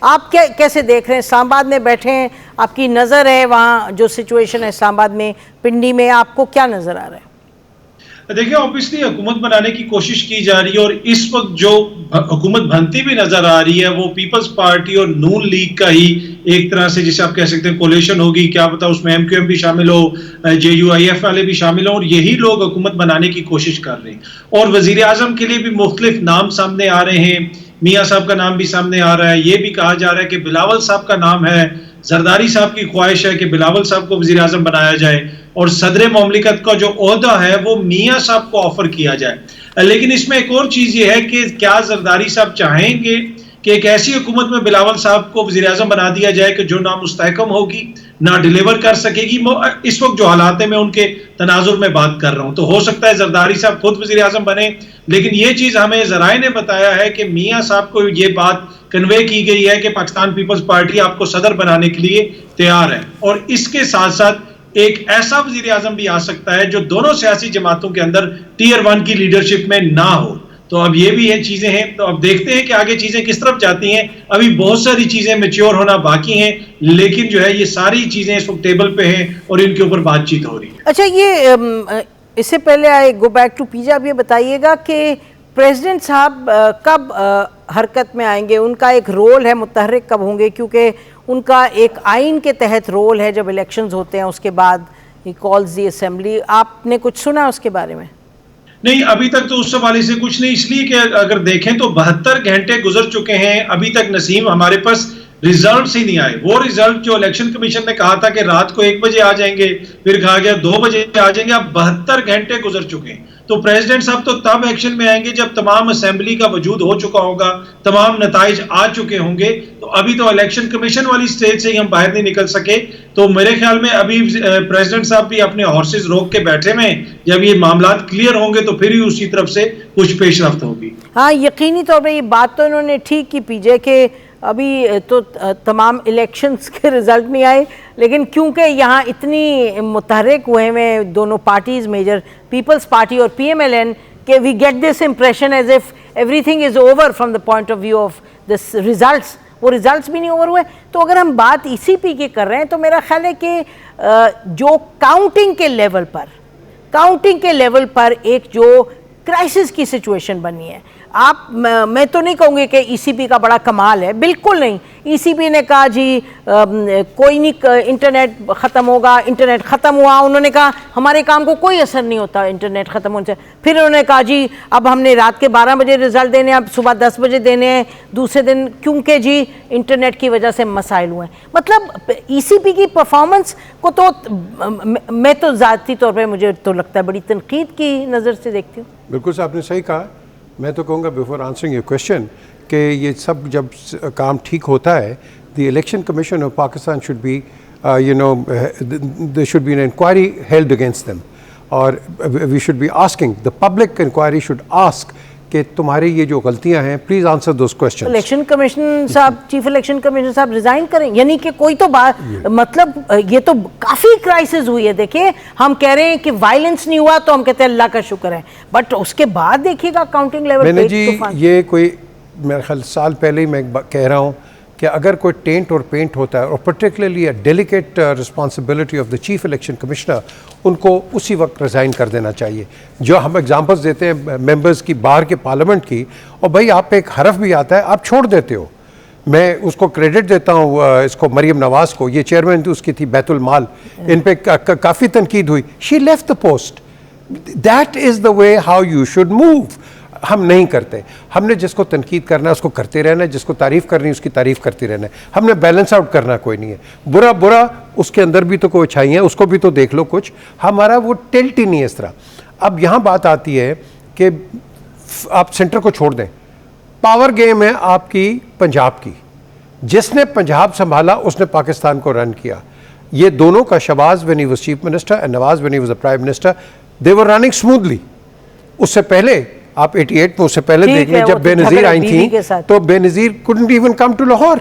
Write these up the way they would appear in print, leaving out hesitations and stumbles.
आप कैसे देख रहे हैं? इस्लामाबाद में बैठे हैं, आपकी नज़र है वहाँ जो सिचुएशन है इस्लामाबाद में, पिंडी में, आपको क्या नज़र आ रहा है? देखिए, ऑब्वियसली हुकूमत बनाने की कोशिश की जा रही है और इस वक्त जो हुकूमत बनती भी नजर आ रही है वो पीपल्स पार्टी और नून लीग का ही एक तरह से, जिसे आप कह सकते हैं, कोलिशन होगी। क्या पता उसमें एमक्यूएम भी शामिल हो, JUIF वाले भी शामिल हो, और यही लोग हुकूमत बनाने की कोशिश कर रहे हैं। और वजीर आजम के लिए भी मुख्तलिफ नाम सामने आ रहे हैं। मियाँ साहब का नाम भी सामने आ रहा है। ये भी कहा जा रहा है कि बिलावल साहब का नाम है, जरदारी साहब की ख्वाहिश है कि बिलावल साहब को वजीर आजम बनाया जाए और सदर ममलिकत का जो ओहदा है वो मियाँ साहब को ऑफर किया जाए। लेकिन इसमें एक और चीज ये है कि क्या जरदारी साहब चाहेंगे कि एक ऐसी हुकूमत में बिलावल साहब को वजीर आजम बना दिया जाए कि जो ना मुस्तहकम होगी, ना डिलीवर कर सकेगी। इस वक्त जो हालात है मैं उनके तनाजुर में बात कर रहा हूं, तो हो सकता है जरदारी साहब खुद वजीर आजम बने, लेकिन ये चीज हमें जराए ने बताया है कि मियाँ साहब को ये बात कन्वे की गई है कि पाकिस्तान पीपल्स पार्टी आपको सदर बनाने के लिए तैयार है। और इसके साथ साथ एक ऐसा वजीर आजम भी आ सकता है जो दोनों सियासी जमातों के अंदर टियर 1 की लीडरशिप में ना हो। तो अब ये भी है चीजें हैं, तो अब देखते हैं कि आगे चीजें किस तरफ जाती हैं। अभी बहुत सारी चीजें मैच्योर होना बाकी हैं, लेकिन जो है ये सारी चीजें इस वक्त टेबल पे हैं और इनके ऊपर बातचीत हो रही है। अच्छा, ये इससे पहले आई गो बैक टू पीजा, आप ये बताइएगा कि प्रेसिडेंट साहब कब हरकत में आएंगे? उनका एक रोल है, मुतहर्रिक कब होंगे? क्योंकि उनका एक आइन के तहत रोल है, जब इलेक्शंस होते हैं उसके बाद ही कॉल्स दी असेंबली। आपने कुछ सुना उसके बारे में? नहीं, अभी तक तो उस हवाले से कुछ नहीं, इसलिए कि अगर देखें तो 72 घंटे गुजर चुके हैं, अभी तक नसीम हमारे पास रिजल्ट्स ही नहीं आए। वो रिजल्ट जो इलेक्शन कमीशन ने कहा था कि रात को 1 बजे आ जाएंगे, फिर कहा गया 2 बजे आ जाएंगे, अब 72 घंटे गुजर चुके हैं। तो प्रेसिडेंट साहब तो तब एक्शन में आएंगे जब तमाम असेंबली का वजूद हो चुका होगा, तमाम नताइज आ चुके होंगे। तो अभी तो इलेक्शन कमीशन वाली स्टेज से ही हम बाहर नहीं निकल सके। तो मेरे ख्याल में अभी प्रेसिडेंट साहब भी अपने हॉर्सेस रोक के बैठे में, जब ये मामला क्लियर होंगे तो फिर ही उसी तरफ से कुछ पेशरफ्त होगी। हाँ, यकीनी तौर पर ये बात तो इन्होंने ठीक की पीजे के अभी तो तमाम इलेक्शंस के रिजल्ट नहीं आए, लेकिन क्योंकि यहाँ इतनी मुतहर्रिक हुए हैं दोनों पार्टीज, मेजर पीपल्स पार्टी और PMLN, के we get this impression as if everything is over from the point of view of this results. वो रिजल्ट्स भी नहीं ओवर हुए। तो अगर हम बात ECP की कर रहे हैं तो मेरा ख्याल है कि जो काउंटिंग के लेवल पर एक जो क्राइसिस की सिचुएशन बनी है, मैं तो नहीं कहूँगी कि ECP का बड़ा कमाल है, बिल्कुल नहीं। ECP ने कहा जी कोई नहीं, इंटरनेट ख़त्म होगा, इंटरनेट ख़त्म हुआ, उन्होंने कहा हमारे काम को कोई असर नहीं होता इंटरनेट ख़त्म होने से। फिर उन्होंने कहा जी अब हमने रात के 12 बजे रिजल्ट देने हैं, अब सुबह 10 बजे देने हैं दूसरे दिन, क्योंकि जी इंटरनेट की वजह से मसाइल हुए हैं। मतलब ECP की परफॉर्मेंस को तो मैं तो ज़ाती तौर पर मुझे तो लगता है बड़ी तनकीद की नज़र से देखती हूँ। बिल्कुल से आपने सही कहा। मैं तो कहूँगा बिफोर आंसरिंग योर क्वेश्चन कि ये सब जब काम ठीक होता है, the election commission of Pakistan should be there should be an inquiry held against them, और we should be asking, the public inquiry should ask कि तुम्हारी ये जो गलतियां हैं, please answer those questions. Election commission साहब, चीफ इलेक्शन कमीशन साहब resign करें, यानी कि कोई तो बात, मतलब ये तो काफी क्राइसिस हुई है। देखिए, हम कह रहे हैं कि वायलेंस नहीं हुआ तो हम कहते हैं अल्लाह का शुक्र है, बट उसके बाद देखिएगा काउंटिंग लेवल मैंने जी ये कोई मेरे ख्याल साल पहले ही मैं कह रहा हूँ कि अगर कोई टेंट और पेंट होता है, और particularly a delicate responsibility of the chief election commissioner, उनको उसी वक्त रिज़ाइन कर देना चाहिए। जो हम एग्जांपल्स देते हैं मेंबर्स की बाहर के पार्लियामेंट की, और भाई आप पे एक हरफ भी आता है आप छोड़ देते हो। मैं उसको क्रेडिट देता हूँ, इसको मरियम नवाज़ को, ये चेयरमैन थी उसकी थी बैतुल माल, इन पे काफ़ी तनकीद हुई, she left the post. That is the way how you should move. हम नहीं करते, हमने जिसको तनकीद करना है उसको करते रहना है, जिसको तारीफ़ करनी है उसकी तारीफ़ करते रहना है। हमने बैलेंस आउट करना कोई नहीं है, बुरा बुरा उसके अंदर भी तो कोई अच्छाई है, उसको भी तो देख लो कुछ। हमारा वो टिल्ट ही नहीं है इस तरह। अब यहाँ बात आती है कि आप सेंटर को छोड़ दें, पावर गेम है आपकी पंजाब की, जिसने पंजाब संभाला उसने पाकिस्तान को रन किया। ये दोनों का, Shahbaz when he was chief minister and Nawaz when he was the prime minister, they were running smoothly. उससे पहले आप 88 में, उससे पहले देख लें जब बेनज़ीर आई थी, तो Benazir couldn't even come to Lahore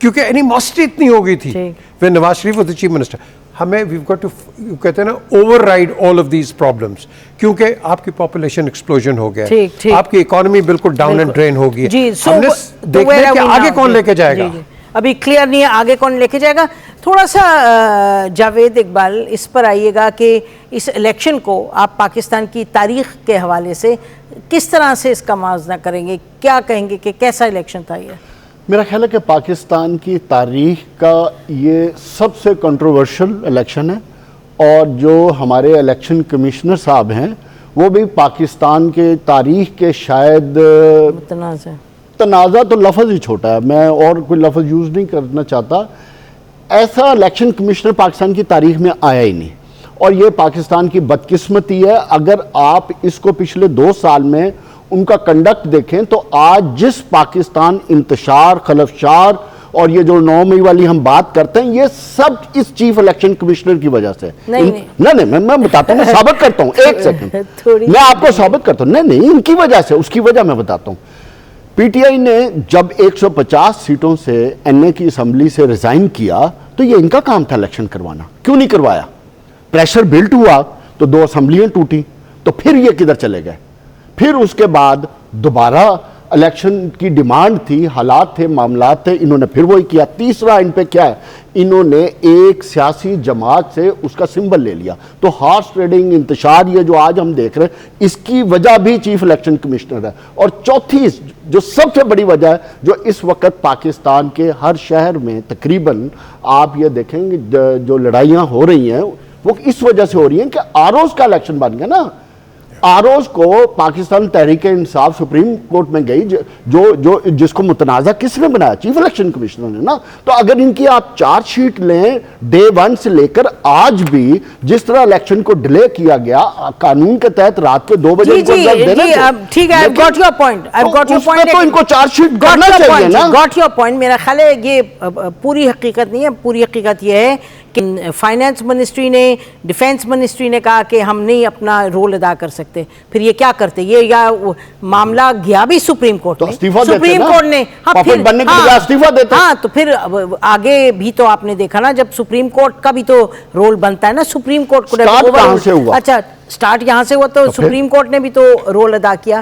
क्योंकि एनिमोसिटी इतनी हो गई थी when Nawaz Sharif was the chief minister. हमें वी गॉट टू, कहते हैं ना, override all of these problems, क्योंकि आपकी पॉपुलेशन एक्सप्लोजन हो गया, आपकी इकोनॉमी बिल्कुल डाउन एंड ड्रेन हो गई है। हमने देखना है कि आगे कौन लेके जाएगा। अभी क्लियर नहीं है आगे कौन लेके जाएगा। थोड़ा सा जावेद इकबाल इस पर आइएगा कि इस इलेक्शन को आप पाकिस्तान की तारीख के हवाले से किस तरह से इसका मुआवजा करेंगे, क्या कहेंगे कि कैसा इलेक्शन था ये? मेरा ख्याल है कि पाकिस्तान की तारीख का ये सबसे कंट्रोवर्शियल इलेक्शन है, और जो हमारे इलेक्शन कमिश्नर साहब हैं वो भी पाकिस्तान के तारीख के शायद तनाज़ा तो लफ्ज़ ही छोटा है, मैं और कोई लफ्ज़ यूज़ नहीं करना चाहता, ऐसा इलेक्शन कमिश्नर पाकिस्तान की तारीख में आया ही नहीं। और ये पाकिस्तान की बदकिस्मती है। अगर आप इसको पिछले 2 साल में उनका कंडक्ट देखें तो आज जिस पाकिस्तान इंतशार, खलफशार और ये जो 9 मई वाली हम बात करते हैं, ये सब इस चीफ इलेक्शन कमिश्नर की वजह से। नहीं, मैं बताता हूँ, साबित करता हूँ, एक सेकंड मैं आपको साबित करता हूँ। नहीं, इनकी वजह से, उसकी वजह मैं बताता हूँ। पीटीआई ने जब 150 सीटों से एनए की असेंबली से रिजाइन किया तो ये इनका काम था इलेक्शन करवाना, क्यों नहीं करवाया? प्रेशर बिल्ट हुआ तो 2 असेंबलियां टूटी, तो फिर ये किधर चले गए? फिर उसके बाद दोबारा इलेक्शन की डिमांड थी, हालात थे, मामलात थे, इन्होंने फिर वही किया। तीसरा इन पे क्या है, इन्होंने एक सियासी जमात से उसका सिंबल ले लिया। तो हॉर्स ट्रेडिंग, इंतशार, ये जो आज हम देख रहे हैं, इसकी वजह भी चीफ इलेक्शन कमिश्नर है। और चौथी जो सबसे बड़ी वजह है, जो इस वक्त पाकिस्तान के हर शहर में तकरीबन आप ये देखेंगे जो लड़ाइयाँ हो रही हैं वो इस वजह से हो रही हैं कि आरओज का इलेक्शन बन गया ना। आरओज को पाकिस्तान तहरीक-ए-इंसाफ सुप्रीम कोर्ट में गई, जो जिसको मुतनाज़ा किसने बनाया? चीफ इलेक्शन कमिश्नर ने ना। तो अगर इनकी आप चार्जशीट लें डे 1 से लेकर आज भी, जिस तरह इलेक्शन को डिले किया गया कानून के तहत रात के 2 बजे ठीक है, I've got your point, तो इनको चार्जशीट करना चाहिए ना। Got your point। मेरा ख्याल है ये पूरी हकीकत नहीं है। पूरी हकीकत ये है कि फाइनेंस मिनिस्ट्री ने, डिफेंस मिनिस्ट्री ने कहा कि हम नहीं अपना रोल अदा कर सकते। फिर ये क्या करते? ये या मामला गया भी सुप्रीम कोर्ट में, सुप्रीम कोर्ट ने इस्तीफा देते। हाँ, तो फिर आगे भी तो आपने देखा ना, जब सुप्रीम कोर्ट का भी तो रोल बनता है ना। सुप्रीम कोर्ट को कहां से हुआ? अच्छा, स्टार्ट यहाँ से हुआ तो सुप्रीम कोर्ट ने भी तो रोल अदा किया।